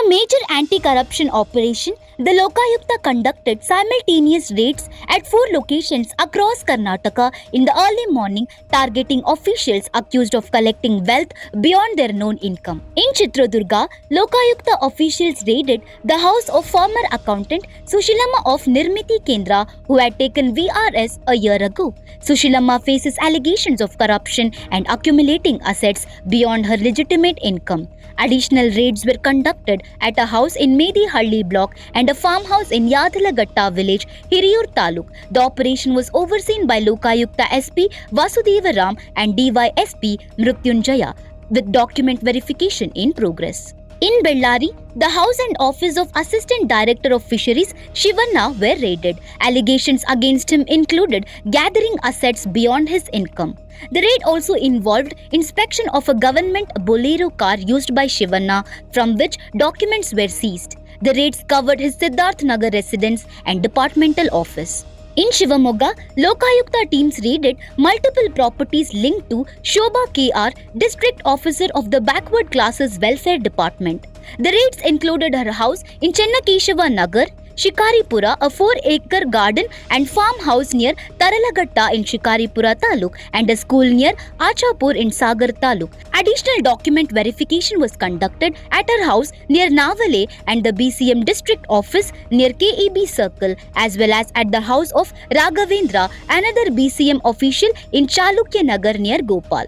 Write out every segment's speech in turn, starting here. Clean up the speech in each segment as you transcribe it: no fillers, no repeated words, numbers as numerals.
a major anti-corruption operation, the Lokayukta conducted simultaneous raids at 4 locations across Karnataka in the early morning, targeting officials accused of collecting wealth beyond their known income. In Chitradurga, Lokayukta officials raided the house of former accountant Sushilama of Nirmiti Kendra, who had taken VRS a year ago. Sushilama faces allegations of corruption and accumulating assets beyond her legitimate income. Additional raids were conducted at a house in Medihalli block and a farmhouse in Yadhalagatta village, Hiriyur Taluk. The operation was overseen by Lokayukta SP Vasudeva Ram and DYSP Mrutyunjaya, with document verification in progress. In Bellary, the house and office of Assistant Director of Fisheries Shivanna were raided. Allegations against him included gathering assets beyond his income. The raid also involved inspection of a government Bolero car used by Shivanna, from which documents were seized. The raids covered his Siddharth Nagar residence and departmental office. In Shivamogga, Lokayukta teams raided multiple properties linked to Shobha KR, District Officer of the Backward Classes Welfare Department. The raids included her house in Chennakeshava Nagar, Shikaripura, a 4-acre garden and farmhouse near Taralagatta in Shikaripura Taluk, and a school near Achapur in Sagar Taluk. Additional document verification was conducted at her house near Navale and the BCM district office near KEB Circle, as well as at the house of Raghavendra, another BCM official in Chalukya Nagar near Gopal.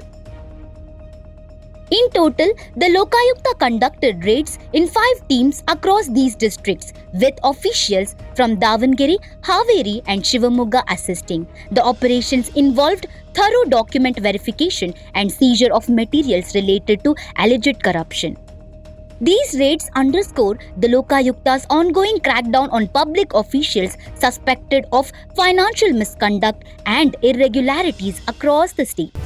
In total, the Lokayukta conducted raids in 5 teams across these districts, with officials from Davangere, Haveri and Shivamogga assisting. The operations involved thorough document verification and seizure of materials related to alleged corruption. These raids underscore the Lokayukta's ongoing crackdown on public officials suspected of financial misconduct and irregularities across the state.